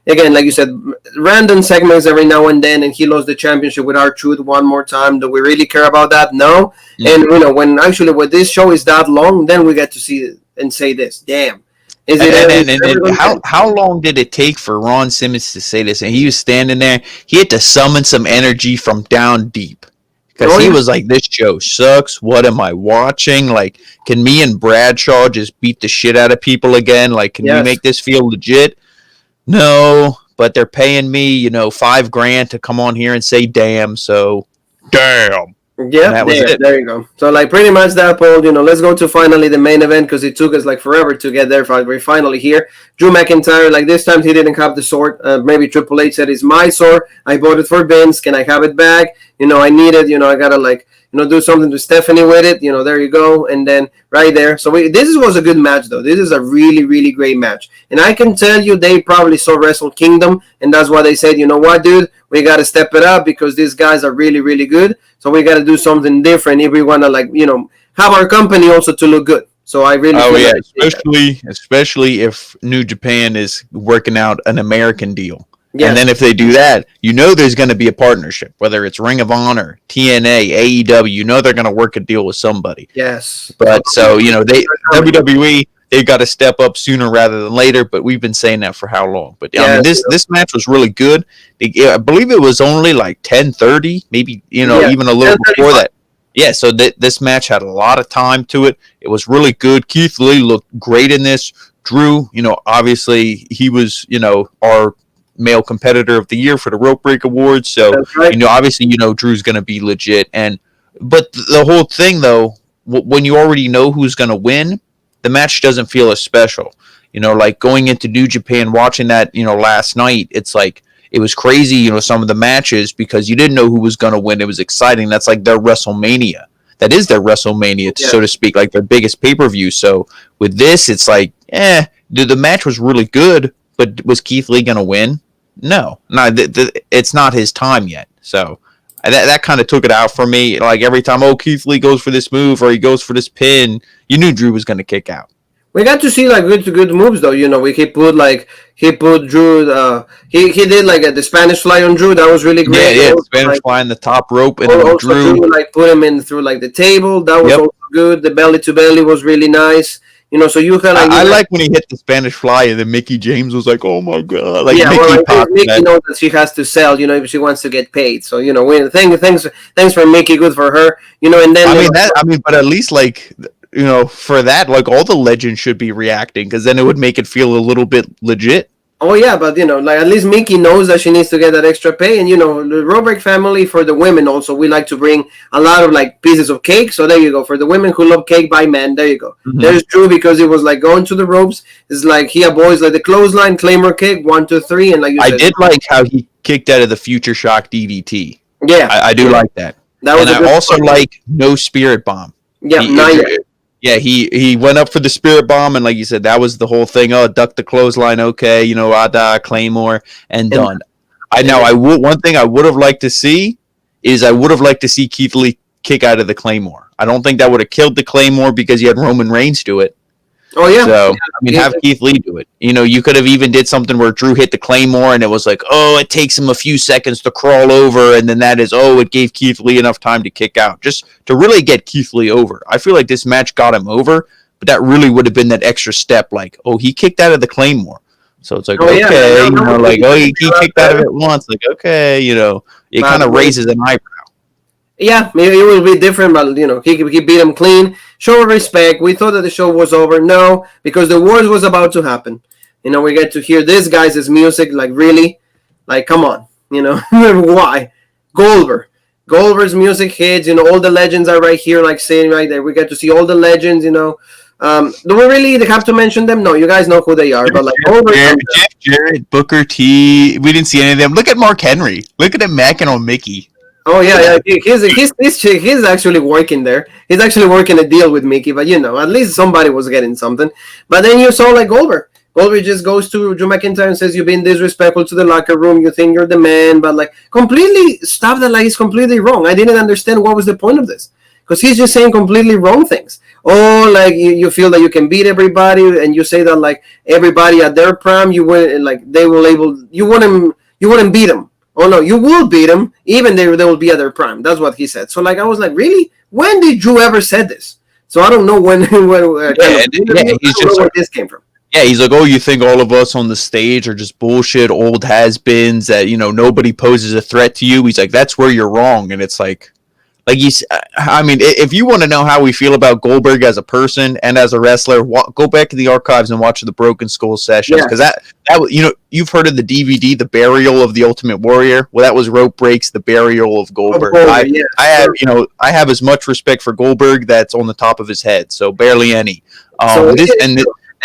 again, like you said, random segments every now and then, and he lost the championship with R-Truth one more time. Do we really care about that? No. Mm-hmm. And, when this show is that long, then we get to see it and say this. Damn. How long did it take for Ron Simmons to say this? And he was standing there. He had to summon some energy from down deep. Because he was like, "This show sucks. What am I watching? Can me and Bradshaw just beat the shit out of people again? Can we make this feel legit?" No, but they're paying me, $5,000 to come on here and say damn. So, damn. Yeah, there you go. So, pretty much that, Paul. Let's go to finally the main event, because it took us forever to get there. We're finally here. Drew McIntyre, this time he didn't have the sword. Maybe Triple H said, "It's my sword. I bought it for Vince. Can I have it back? I need it. I gotta do something to Stephanie with it. There you go." And then right there. So this was a good match, though. This is a really, really great match. And I can tell you they probably saw Wrestle Kingdom, and that's why they said, "You know what, dude? We got to step it up because these guys are really, really good. So we got to do something different if we want to, have our company also to look good." So I really especially if New Japan is working out an American deal. Yes. And then if they do that, there's going to be a partnership, whether it's Ring of Honor, TNA, AEW. They're going to work a deal with somebody. Yes. But WWE, they've got to step up sooner rather than later. But we've been saying that for how long? But this match was really good. I believe it was only 10:30, maybe even a little before that. Yeah. So this match had a lot of time to it. It was really good. Keith Lee looked great in this. Drew, obviously he was our male competitor of the year for the Rope Break Awards. So, right. Obviously, Drew's going to be legit. But the whole thing, though, when you already know who's going to win, the match doesn't feel as special. Going into New Japan, watching that, last night, it's it was crazy, some of the matches, because you didn't know who was going to win. It was exciting. That's their WrestleMania. That is their WrestleMania, so to speak, their biggest pay-per-view. So with this, it's the match was really good. But was Keith Lee going to win? No. It's not his time yet. So that kind of took it out for me. Every time, Keith Lee goes for this move or he goes for this pin, you knew Drew was going to kick out. We got to see good moves, though. He put Drew. He did the Spanish fly on Drew. That was really great. Yeah, Spanish fly on the top rope, and then Drew put him in through the table. That was also good. The belly to belly was really nice. So you kind of. I like when he hit the Spanish fly, and then Mickey James was like, "Oh my god!" Mickey knows that she has to sell. If she wants to get paid. So thanks for Mickey, good for her. And then but at least for that, all the legends should be reacting, because then it would make it feel a little bit legit. Oh yeah, but at least Mickey knows that she needs to get that extra pay, and the Robert family, for the women also, we like to bring a lot of pieces of cake. So there you go, for the women who love cake by men. There you go. Mm-hmm. There's Drew, because it was going to the ropes. It's he avoids the clothesline, Claymore kick, 1, 2, 3, and I did like how he kicked out of the Future Shock DDT. Yeah, I do like that. That was And a I good also spot. like no spirit bomb. Yeah, He, not if yet. Yeah, he went up for the spirit bomb, and like you said, that was the whole thing. Oh, duck the clothesline, okay, Ada Claymore, and And, done. and I would one thing I would have liked to see is I would have liked to see Keith Lee kick out of the Claymore. I don't think that would have killed the Claymore because you had Roman Reigns do it. oh yeah, So I mean, yeah. have Keith Lee do it. You could have even did something where Drew hit the Claymore, and it was like, oh, it takes him a few seconds to crawl over, and then it gave Keith Lee enough time to kick out, just to really get Keith Lee over. I feel like this match got him over, but that really would have been that extra step, like, oh, he kicked out of the Claymore. So it's like, Oh yeah, okay, like, oh, he a lot kicked out of better. it once, like, okay, it But kind of raises an eyebrow. yeah, maybe it will be different, but he beat him clean. Show respect. We thought that the show was over. No, because the worst was about to happen. We get to hear this guy's music. Like really, like come on. Why? Goldberg. Goldberg's music hits. All the legends are right here, like saying right there. We get to see all the legends. Do we really have to mention them? No, you guys know who they are. But like Jeff Jarrett, Booker T. We didn't see any of them. Look at Mark Henry. Look at him macking on Mickey. Oh yeah. He's actually working there. He's actually working a deal with Mickey, but at least somebody was getting something. But then you saw like Goldberg. Goldberg just goes to Drew McIntyre and says, "You've been disrespectful to the locker room. You think you're the man, but like completely stop that. Like he's completely wrong. I didn't understand what was the point of this because he's just saying completely wrong things. Oh, like you feel that you can beat everybody, and you say that like everybody at their prime, you wouldn't like they will able you wouldn't beat them." Oh no, you will beat them, even they will be at their prime. That's what he said. So like I was like, really? When did Drew ever said this? So I don't know when. He's just where this came from. Yeah, he's like, oh, you think all of us on the stage are just bullshit, old has-beens that nobody poses a threat to you? He's like, that's where you're wrong, and it's like I mean, if you want to know how we feel about Goldberg as a person and as a wrestler, go back to the archives and watch the Broken Skull sessions because that you've heard of the DVD, The Burial of the Ultimate Warrior. Well, that was Rope Breaks, The Burial of Goldberg. I have as much respect for Goldberg that's on the top of his head, so barely any.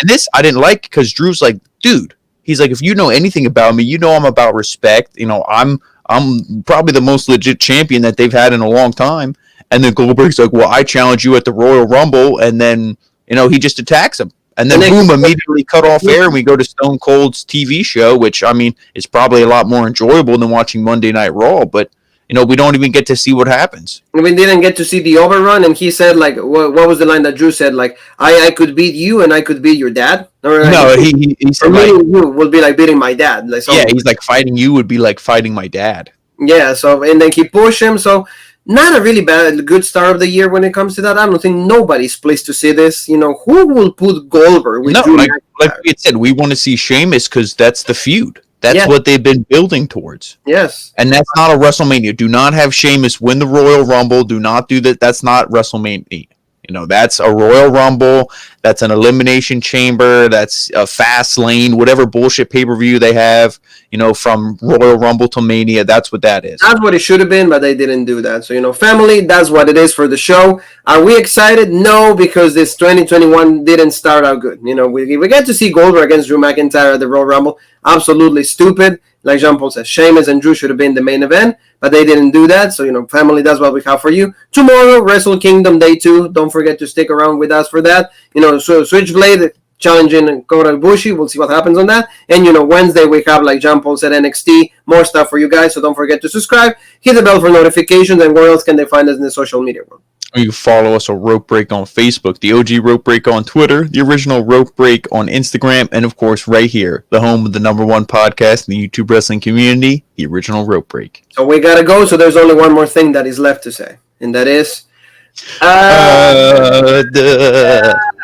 This I didn't like because Drew's like, dude, he's like, if you know anything about me, I'm about respect. I'm probably the most legit champion that they've had in a long time. And then Goldberg's like, well, I challenge you at the Royal Rumble. And then, he just attacks him. And then boom, immediately cut off air and we go to Stone Cold's TV show, which, I mean, is probably a lot more enjoyable than watching Monday Night Raw. But, we don't even get to see what happens. We didn't get to see the overrun. And he said, like, what was the line that Drew said? Like, I could beat you and I could beat your dad? Or, like, no, he said, like, you will be like beating my dad. Like, yeah, he's like, fighting you would be like fighting my dad. Yeah, so, and then he pushed him. So, not a really good start of the year when it comes to that. I don't think nobody's pleased to see this. Who will put Goldberg with Drew? Like we had said, we want to see Sheamus because that's the feud. That's what they've been building towards. Yes. And that's not a WrestleMania. Do not have Sheamus win the Royal Rumble. Do not do that. That's not WrestleMania. That's a Royal Rumble. That's an Elimination Chamber. That's a Fast Lane, whatever bullshit pay-per-view they have, from Royal Rumble to Mania. That's what that is. That's what it should have been, but they didn't do that. So, family, that's what it is for the show. Are we excited? No, because this 2021 didn't start out good. We get to see Goldberg against Drew McIntyre at the Royal Rumble. Absolutely stupid. Like Jean-Paul says, Sheamus and Drew should have been the main event, but they didn't do that. So, family, that's what we have for you. Tomorrow, Wrestle Kingdom Day 2. Don't forget to stick around with us for that. So Switchblade challenging Kota Ibushi. We'll see what happens on that. And, Wednesday, we have, like Jean-Paul said, NXT. More stuff for you guys, so don't forget to subscribe. Hit the bell for notifications, and where else can they find us in the social media world? You can follow us on Rope Break on Facebook, the OG Rope Break on Twitter, the original Rope Break on Instagram, and, of course, right here, the home of the #1 podcast in the YouTube wrestling community, the original Rope Break. So we got to go, so there's only one more thing that is left to say, and that is...